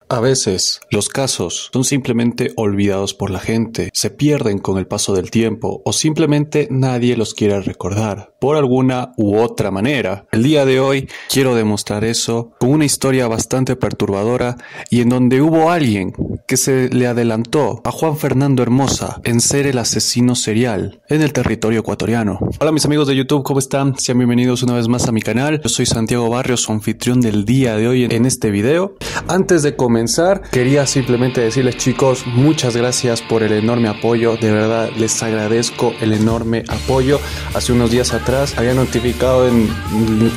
A veces, los casos son simplemente olvidados por la gente, se pierden con el paso del tiempo o simplemente nadie los quiere recordar, por alguna u otra manera. El día de hoy quiero demostrar eso con una historia bastante perturbadora y en donde hubo alguien que se le adelantó a Juan Fernando Hermosa en ser el asesino serial en el territorio ecuatoriano. Hola mis amigos de YouTube, ¿cómo están? Sean bienvenidos una vez más a mi canal. Yo soy Santiago Barrios, su anfitrión del día de hoy en este video. Antes de comenzar, quería simplemente decirles, chicos, muchas gracias por el enorme apoyo. De verdad, les agradezco el enorme apoyo. Hace unos días atrás había notificado en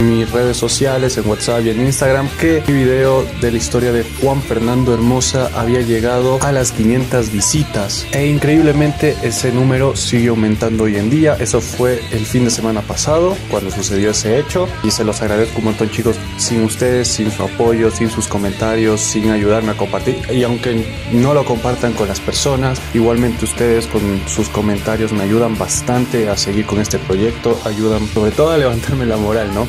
mis redes sociales, en WhatsApp y en Instagram, que mi video de la historia de Juan Fernando Hermosa había llegado a las 500 visitas. E increíblemente ese número sigue aumentando hoy en día. Eso fue el fin de semana pasado, cuando sucedió ese hecho. Y se los agradezco un montón, chicos. Sin ustedes, sin su apoyo, sin sus comentarios, sin ayudarme a compartir, y aunque no lo compartan con las personas, igualmente ustedes con sus comentarios me ayudan bastante a seguir con este proyecto, ayudan sobre todo a levantarme la moral, ¿no?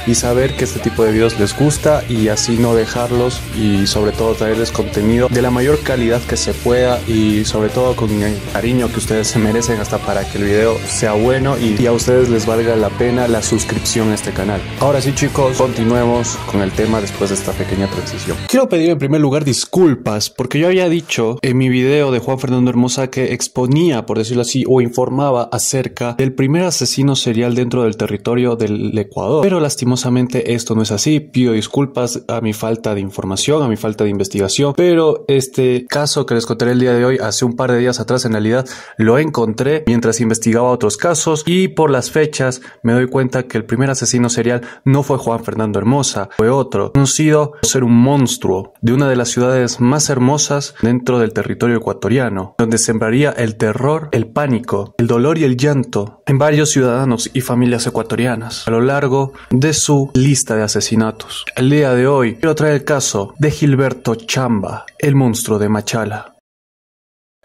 Y saber que este tipo de videos les gusta y así no dejarlos, y sobre todo traerles contenido de la mayor calidad que se pueda y sobre todo con el cariño que ustedes se merecen, hasta para que el video sea bueno y a ustedes les valga la pena la suscripción a este canal. Ahora sí, chicos, continuemos con el tema después de esta pequeña transición. Quiero pedir en primer lugar disculpas porque yo había dicho en mi video de Juan Fernando Hermosa que exponía, por decirlo así, o informaba acerca del primer asesino serial dentro del territorio del Ecuador, pero lastimosamente esto no es así. Pido disculpas a mi falta de información, a mi falta de investigación, pero este caso que les contaré el día de hoy, hace un par de días atrás en realidad, lo encontré mientras investigaba otros casos, y por las fechas me doy cuenta que el primer asesino serial no fue Juan Fernando Hermosa, fue otro, conocido por ser un monstruo de una de las ciudades más hermosas dentro del territorio ecuatoriano, donde sembraría el terror, el pánico, el dolor y el llanto en varios ciudadanos y familias ecuatorianas a lo largo de su lista de asesinatos. El día de hoy quiero traer el caso de Gilberto Chamba, el monstruo de Machala.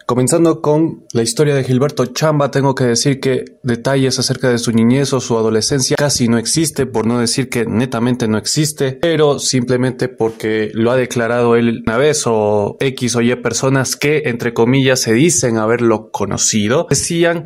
Comenzando con la historia de Gilberto Chamba, tengo que decir que detalles acerca de su niñez o su adolescencia casi no existe, por no decir que netamente no existe, pero simplemente porque lo ha declarado él una vez, o X o Y personas que, entre comillas, se dicen haberlo conocido, decían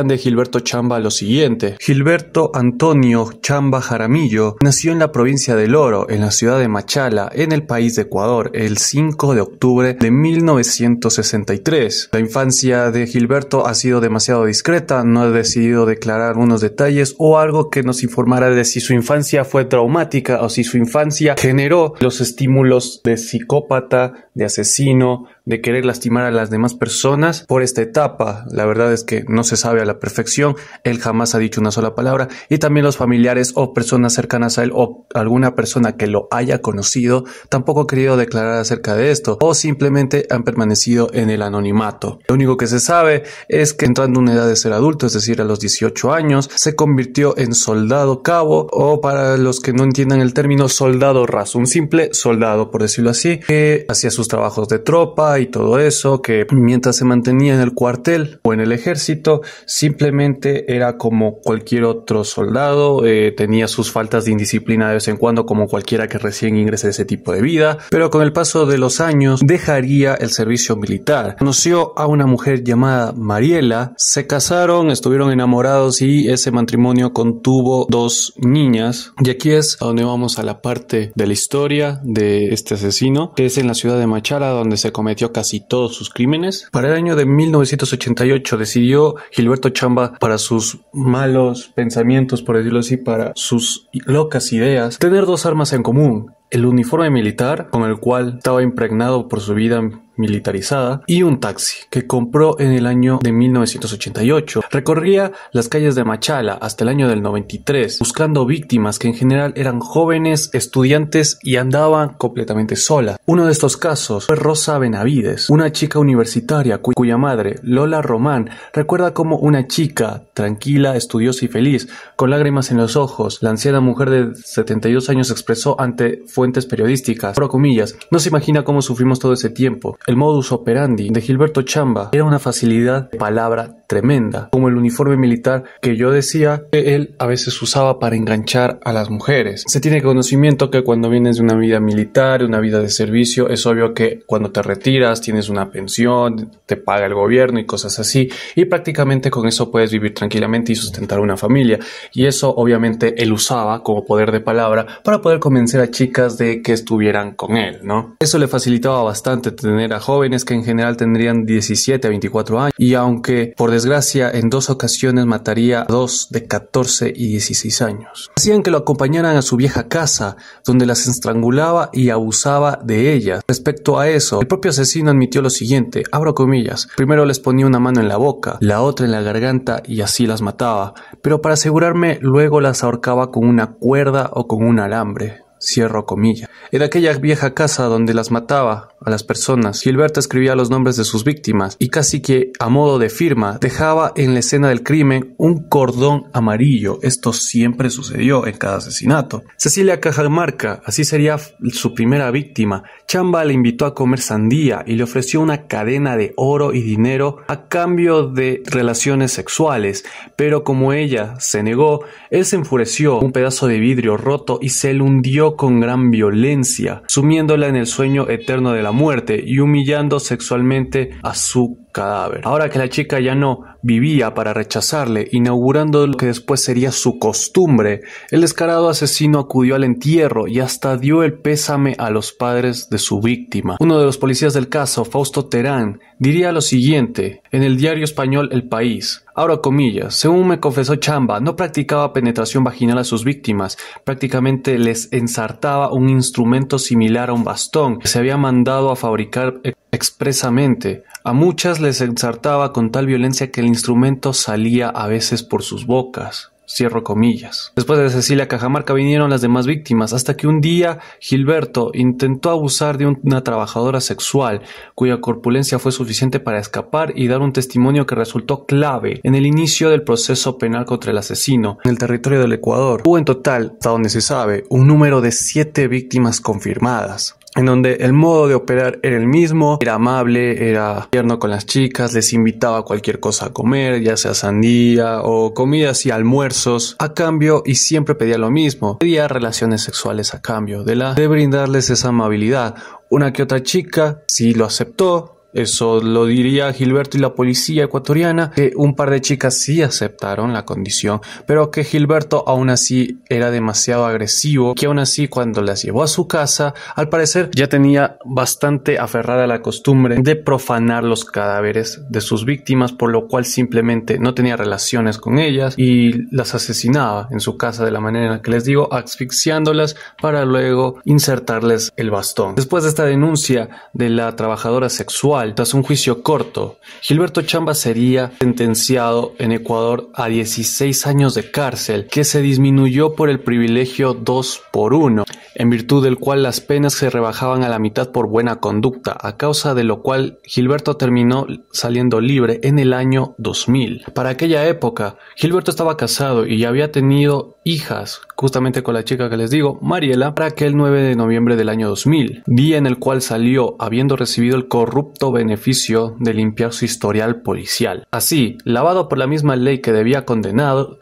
de Gilberto Chamba lo siguiente: Gilberto Antonio Chamba Jaramillo nació en la provincia del Oro, en la ciudad de Machala, en el país de Ecuador, el 5 de octubre de 1963. La infancia de Gilberto ha sido demasiado discreta, no ha decidido declarar unos detalles o algo que nos informara de si su infancia fue traumática o si su infancia generó los estímulos de psicópata, de asesino, de querer lastimar a las demás personas por esta etapa. La verdad es que no se sabe a la perfección. Él jamás ha dicho una sola palabra, y también los familiares o personas cercanas a él o alguna persona que lo haya conocido tampoco ha querido declarar acerca de esto, o simplemente han permanecido en el anonimato. Lo único que se sabe es que, entrando a una edad de ser adulto, es decir, a los 18 años, se convirtió en soldado cabo, o para los que no entiendan el término, soldado raso, un simple soldado, por decirlo así, que hacía sus trabajos de tropa y todo eso, que mientras se mantenía en el cuartel o en el ejército, simplemente era como cualquier otro soldado, tenía sus faltas de indisciplina de vez en cuando, como cualquiera que recién ingrese a ese tipo de vida, pero con el paso de los años dejaría el servicio militar. Conoció a una mujer llamada Mariela, se casaron, estuvieron enamorados y ese matrimonio contuvo 2 niñas. Y aquí es donde vamos a la parte de la historia de este asesino, que es en la ciudad de Machala, donde se cometió casi todos sus crímenes. Para el año de 1988 decidió Gilberto Chamba, para sus malos pensamientos, por decirlo así, para sus locas ideas, tener 2 armas en común: el uniforme militar, con el cual estaba impregnado por su vida militarizada, y un taxi que compró en el año de 1988. Recorría las calles de Machala hasta el año del 93, buscando víctimas que en general eran jóvenes, estudiantes y andaban completamente solas. Uno de estos casos fue Rosa Benavides, una chica universitaria cuya madre, Lola Román, recuerda como una chica tranquila, estudiosa y feliz, con lágrimas en los ojos. La anciana mujer de 72 años expresó ante fuentes periodísticas, abro comillas, no se imagina cómo sufrimos todo ese tiempo. El modus operandi de Gilberto Chamba era una facilidad de palabra tremenda, como el uniforme militar que yo decía que él a veces usaba para enganchar a las mujeres. Se tiene conocimiento que cuando vienes de una vida militar, una vida de servicio, es obvio que cuando te retiras tienes una pensión, te paga el gobierno y cosas así, y prácticamente con eso puedes vivir tranquilamente y sustentar una familia. Y eso obviamente él usaba como poder de palabra para poder convencer a chicas de que estuvieran con él, ¿no? Eso le facilitaba bastante tener a jóvenes que en general tendrían 17 a 24 años, y aunque por desgracia en 2 ocasiones mataría a 2 de 14 y 16 años. Hacían que lo acompañaran a su vieja casa, donde las estrangulaba y abusaba de ellas. Respecto a eso, el propio asesino admitió lo siguiente, abro comillas, primero les ponía una mano en la boca, la otra en la garganta y así las mataba, pero para asegurarme luego las ahorcaba con una cuerda o con un alambre. Cierro comillas. En aquella vieja casa donde las mataba a las personas, Gilberto escribía los nombres de sus víctimas y casi que a modo de firma dejaba en la escena del crimen un cordón amarillo. Esto siempre sucedió en cada asesinato. Cecilia Cajamarca, así sería su primera víctima. Chamba le invitó a comer sandía y le ofreció una cadena de oro y dinero a cambio de relaciones sexuales, pero como ella se negó, él se enfureció, un pedazo de vidrio roto y se le hundió con gran violencia, sumiéndola en el sueño eterno de la muerte y humillando sexualmente a su cadáver. Ahora que la chica ya no vivía para rechazarle, inaugurando lo que después sería su costumbre, el descarado asesino acudió al entierro y hasta dio el pésame a los padres de su víctima. Uno de los policías del caso, Fausto Terán, diría lo siguiente en el diario español El País. Abro comillas, según me confesó Chamba, no practicaba penetración vaginal a sus víctimas, prácticamente les ensartaba un instrumento similar a un bastón que se había mandado a fabricar expresamente. A muchas les ensartaba con tal violencia que el instrumento salía a veces por sus bocas. Cierro comillas. Después de Cecilia Cajamarca vinieron las demás víctimas, hasta que un día Gilberto intentó abusar de una trabajadora sexual, cuya corpulencia fue suficiente para escapar y dar un testimonio que resultó clave en el inicio del proceso penal contra el asesino en el territorio del Ecuador. Hubo en total, hasta donde se sabe, un número de 7 víctimas confirmadas, en donde el modo de operar era el mismo, era amable, era tierno con las chicas, les invitaba a cualquier cosa a comer, ya sea sandía o comidas y almuerzos a cambio, y siempre pedía lo mismo, pedía relaciones sexuales a cambio de brindarles esa amabilidad. Una que otra chica sí lo aceptó. Eso lo diría Gilberto y la policía ecuatoriana, que un par de chicas sí aceptaron la condición, pero que Gilberto aún así era demasiado agresivo, que aún así cuando las llevó a su casa, al parecer ya tenía bastante aferrada la costumbre de profanar los cadáveres de sus víctimas, por lo cual simplemente no tenía relaciones con ellas y las asesinaba en su casa de la manera en la que les digo, asfixiándolas para luego insertarles el bastón. Después de esta denuncia de la trabajadora sexual, tras un juicio corto, Gilberto Chamba sería sentenciado en Ecuador a 16 años de cárcel, que se disminuyó por el privilegio 2 por 1, en virtud del cual las penas se rebajaban a la mitad por buena conducta, a causa de lo cual Gilberto terminó saliendo libre en el año 2000. Para aquella época, Gilberto estaba casado y ya había tenido hijas, justamente con la chica que les digo, Mariela, para aquel 9 de noviembre del año 2000, día en el cual salió habiendo recibido el corrupto beneficio de limpiar su historial policial. Así, lavado por la misma ley que debía condenarlo,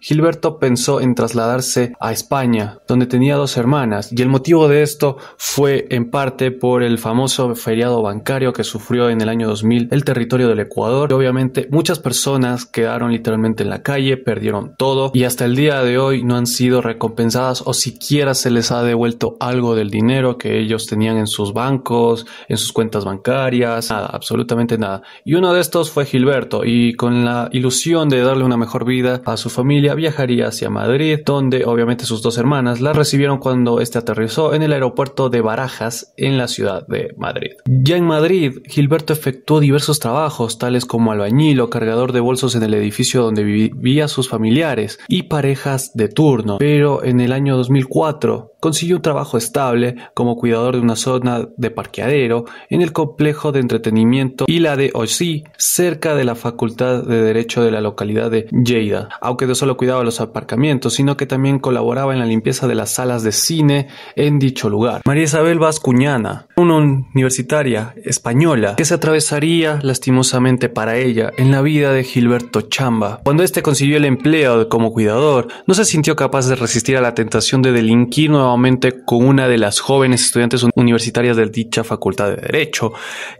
Gilberto pensó en trasladarse a España, donde tenía 2 hermanas, y el motivo de esto fue en parte por el famoso feriado bancario que sufrió en el año 2000 el territorio del Ecuador, y obviamente muchas personas quedaron literalmente en la calle, perdieron todo, y hasta el día de hoy no han sido recompensadas o siquiera se les ha devuelto algo del dinero que ellos tenían en sus bancos, en sus cuentas bancarias, nada, absolutamente nada. Y uno de estos fue Gilberto, y con la ilusión de darle una mejor vida a su familia viajaría hacia Madrid, donde obviamente sus 2 hermanas la recibieron cuando este aterrizó en el aeropuerto de Barajas en la ciudad de Madrid. Ya en Madrid, Gilberto efectuó diversos trabajos tales como albañil o cargador de bolsos en el edificio donde vivían sus familiares y parejas de turno, pero en el año 2004 consiguió un trabajo estable como cuidador de una zona de parqueadero en el complejo de entretenimiento Isla de Ossí, cerca de la Facultad de Derecho de la localidad de Lleida, aunque no solo cuidaba los aparcamientos, sino que también colaboraba en la limpieza de las salas de cine en dicho lugar. María Isabel Bascuñana, una universitaria española que se atravesaría lastimosamente para ella en la vida de Gilberto Chamba. Cuando este consiguió el empleo como cuidador, no se sintió capaz de resistir a la tentación de delinquir nuevamente con una de las jóvenes estudiantes universitarias de dicha facultad de Derecho,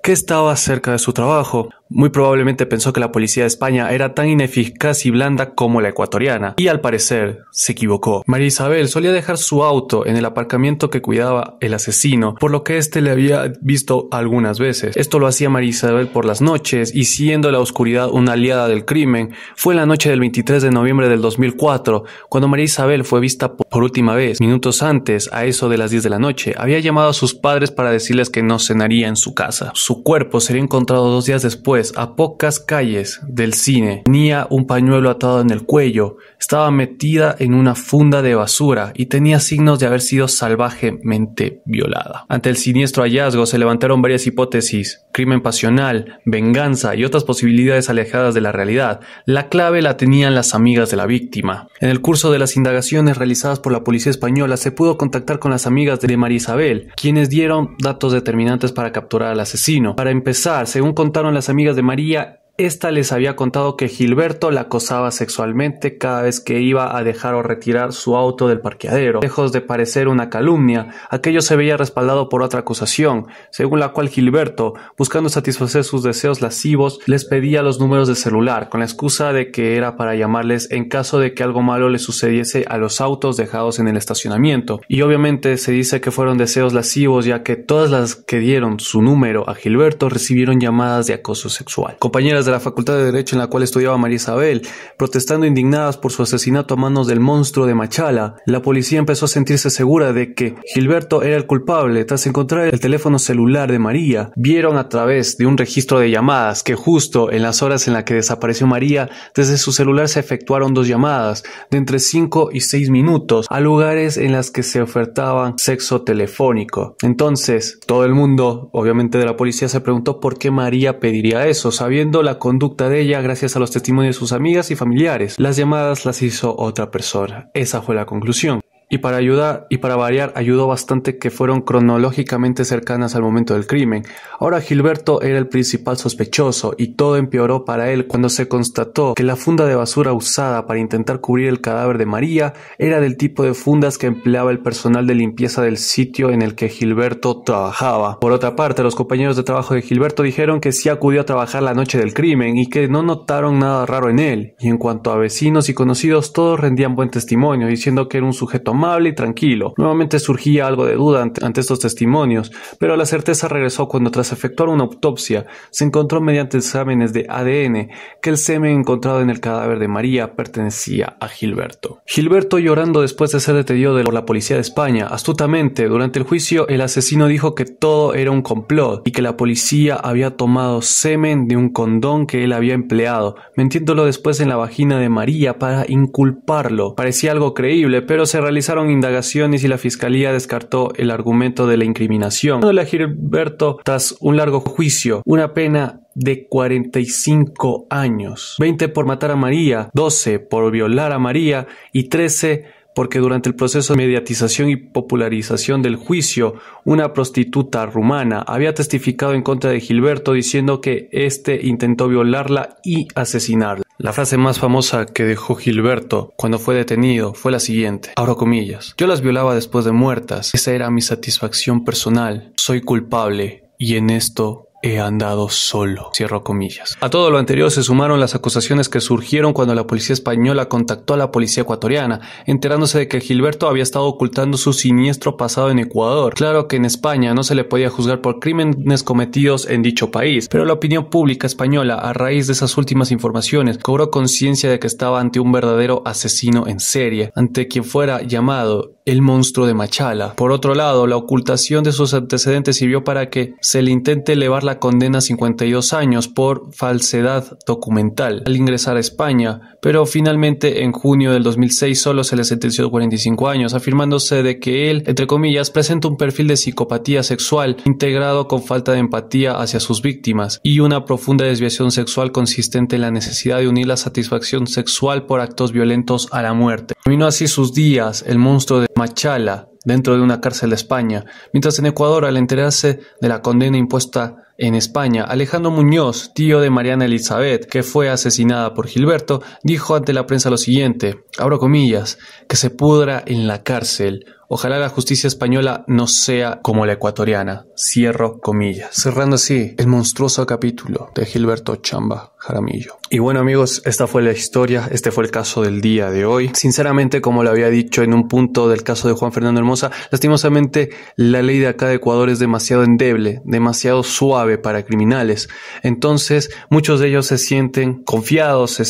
que estaba cerca de su trabajo. Muy probablemente pensó que la policía de España era tan ineficaz y blanda como la ecuatoriana, y al parecer se equivocó. María Isabel solía dejar su auto en el aparcamiento que cuidaba el asesino, por lo que éste le había visto algunas veces. Esto lo hacía María Isabel por las noches, y siendo la oscuridad una aliada del crimen, fue en la noche del 23 de noviembre del 2004, cuando María Isabel fue vista por última vez. Minutos antes, a eso de las 10 de la noche, había llamado a sus padres para decirles que no cenaría en su casa. Su cuerpo sería encontrado 2 días después, a pocas calles del cine. Tenía un pañuelo atado en el cuello, estaba metida en una funda de basura y tenía signos de haber sido salvajemente violada. Ante el siniestro hallazgo se levantaron varias hipótesis: crimen pasional, venganza y otras posibilidades alejadas de la realidad. La clave la tenían las amigas de la víctima. En el curso de las indagaciones realizadas por la policía española se pudo contactar con las amigas de María Isabel, quienes dieron datos determinantes para capturar al asesino. Para empezar, según contaron las amigas de María, esta les había contado que Gilberto la acosaba sexualmente cada vez que iba a dejar o retirar su auto del parqueadero. Lejos de parecer una calumnia, aquello se veía respaldado por otra acusación, según la cual Gilberto, buscando satisfacer sus deseos lascivos, les pedía los números de celular, con la excusa de que era para llamarles en caso de que algo malo le sucediese a los autos dejados en el estacionamiento. Y obviamente se dice que fueron deseos lascivos, ya que todas las que dieron su número a Gilberto recibieron llamadas de acoso sexual. Compañeras de la Facultad de Derecho en la cual estudiaba María Isabel, protestando indignadas por su asesinato a manos del monstruo de Machala, la policía empezó a sentirse segura de que Gilberto era el culpable. Tras encontrar el teléfono celular de María, vieron a través de un registro de llamadas que justo en las horas en las que desapareció María, desde su celular se efectuaron 2 llamadas de entre 5 y 6 minutos a lugares en las que se ofertaban sexo telefónico. Entonces, todo el mundo, obviamente de la policía, se preguntó por qué María pediría eso, sabiendo la conducta de ella gracias a los testimonios de sus amigas y familiares. Las llamadas las hizo otra persona. Esa fue la conclusión. Y para ayudar y para variar, ayudó bastante que fueron cronológicamente cercanas al momento del crimen. Ahora Gilberto era el principal sospechoso y todo empeoró para él cuando se constató que la funda de basura usada para intentar cubrir el cadáver de María era del tipo de fundas que empleaba el personal de limpieza del sitio en el que Gilberto trabajaba. Por otra parte, los compañeros de trabajo de Gilberto dijeron que sí acudió a trabajar la noche del crimen y que no notaron nada raro en él. Y en cuanto a vecinos y conocidos, todos rendían buen testimonio, diciendo que era un sujeto amable y tranquilo. Nuevamente surgía algo de duda ante estos testimonios, pero la certeza regresó cuando, tras efectuar una autopsia, se encontró mediante exámenes de ADN que el semen encontrado en el cadáver de María pertenecía a Gilberto. Gilberto, llorando después de ser detenido por la policía de España, astutamente, durante el juicio, el asesino dijo que todo era un complot y que la policía había tomado semen de un condón que él había empleado, metiéndolo después en la vagina de María para inculparlo. Parecía algo creíble, pero se realizaron indagaciones y la fiscalía descartó el argumento de la incriminación, dándole a Gilberto, tras un largo juicio, una pena de 45 años, 20 por matar a María, 12 por violar a María y 13 porque durante el proceso de mediatización y popularización del juicio, una prostituta rumana había testificado en contra de Gilberto diciendo que éste intentó violarla y asesinarla. La frase más famosa que dejó Gilberto cuando fue detenido fue la siguiente, abro comillas: yo las violaba después de muertas, esa era mi satisfacción personal, soy culpable y en esto he andado solo, cierro comillas. A todo lo anterior se sumaron las acusaciones que surgieron cuando la policía española contactó a la policía ecuatoriana, enterándose de que Gilberto había estado ocultando su siniestro pasado en Ecuador. Claro que en España no se le podía juzgar por crímenes cometidos en dicho país, pero la opinión pública española, a raíz de esas últimas informaciones, cobró conciencia de que estaba ante un verdadero asesino en serie, ante quien fuera llamado el monstruo de Machala. Por otro lado, la ocultación de sus antecedentes sirvió para que se le intente elevar la la condena a 52 años por falsedad documental al ingresar a España, pero finalmente en junio del 2006 solo se le sentenció 45 años, afirmándose de que él, entre comillas, presenta un perfil de psicopatía sexual integrado con falta de empatía hacia sus víctimas y una profunda desviación sexual consistente en la necesidad de unir la satisfacción sexual por actos violentos a la muerte. Terminó así sus días el monstruo de Machala dentro de una cárcel de España, mientras en Ecuador, al enterarse de la condena impuesta en España, Alejandro Muñoz, tío de Mariana Elizabeth, que fue asesinada por Gilberto, dijo ante la prensa lo siguiente, abro comillas, que se pudra en la cárcel. Ojalá la justicia española no sea como la ecuatoriana. Cierro comillas. Cerrando así el monstruoso capítulo de Gilberto Chamba Jaramillo. Y bueno amigos, esta fue la historia, este fue el caso del día de hoy. Sinceramente, como lo había dicho en un punto del caso de Juan Fernando Hermosa, lastimosamente la ley de acá de Ecuador es demasiado endeble, demasiado suave para criminales. Entonces muchos de ellos se sienten confiados,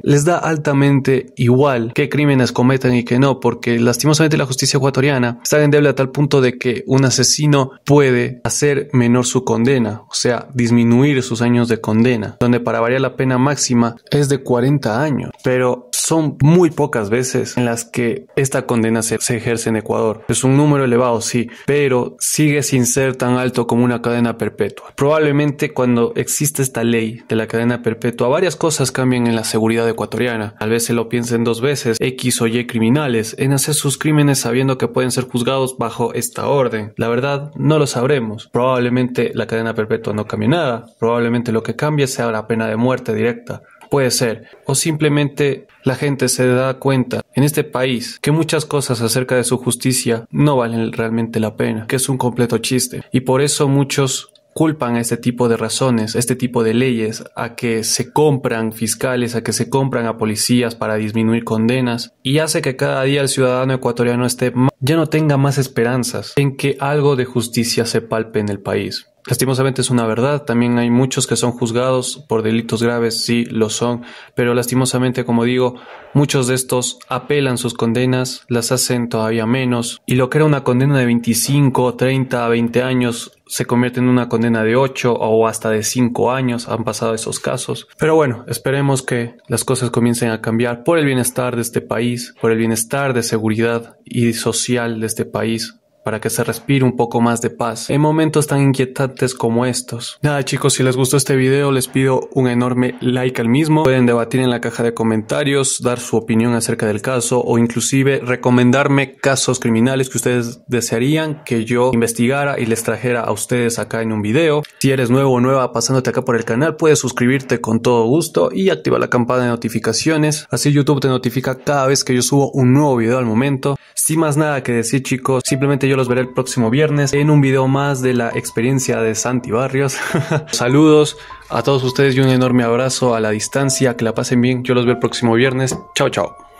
les da altamente igual qué crímenes cometen y qué no, porque lastimosamente la justicia ecuatoriana está endeble a tal punto de que un asesino puede hacer menor su condena, o sea, disminuir sus años de condena, donde para variar la pena máxima es de 40 años, pero son muy pocas veces en las que esta condena se ejerce en Ecuador. Es un número elevado, sí, pero sigue sin ser tan alto como una cadena perpetua. Probablemente cuando existe esta ley de la cadena perpetua, varias cosas cambian en la seguridad ecuatoriana. Tal vez se lo piensen dos veces, X o Y criminales, en hacer sus crímenes sabiendo que pueden ser juzgados bajo esta orden. La verdad, no lo sabremos. Probablemente la cadena perpetua no cambie nada. Probablemente lo que cambie sea la pena de muerte directa. Puede ser. O simplemente la gente se da cuenta en este país que muchas cosas acerca de su justicia no valen realmente la pena, que es un completo chiste. Y por eso muchos culpan a este tipo de razones, a este tipo de leyes, a que se compran fiscales, a que se compran a policías para disminuir condenas, y hace que cada día el ciudadano ecuatoriano ya no tenga más esperanzas en que algo de justicia se palpe en el país. Lastimosamente es una verdad, también hay muchos que son juzgados por delitos graves, sí, lo son, pero lastimosamente, como digo, muchos de estos apelan sus condenas, las hacen todavía menos, y lo que era una condena de 25, 30, 20 años se convierte en una condena de 8 o hasta de 5 años, han pasado esos casos. Pero bueno, esperemos que las cosas comiencen a cambiar por el bienestar de este país, por el bienestar de seguridad y social de este país, para que se respire un poco más de paz en momentos tan inquietantes como estos. Nada chicos, si les gustó este video les pido un enorme like al mismo. Pueden debatir en la caja de comentarios, dar su opinión acerca del caso o inclusive recomendarme casos criminales que ustedes desearían que yo investigara y les trajera a ustedes acá en un video. Si eres nuevo o nueva pasándote acá por el canal, puedes suscribirte con todo gusto y activar la campana de notificaciones, así YouTube te notifica cada vez que yo subo un nuevo video al momento. Sin más nada que decir chicos, simplemente yo los veré el próximo viernes en un video más de la experiencia de Santi Barrios. Saludos a todos ustedes y un enorme abrazo a la distancia, que la pasen bien, yo los veo el próximo viernes. Chao chao.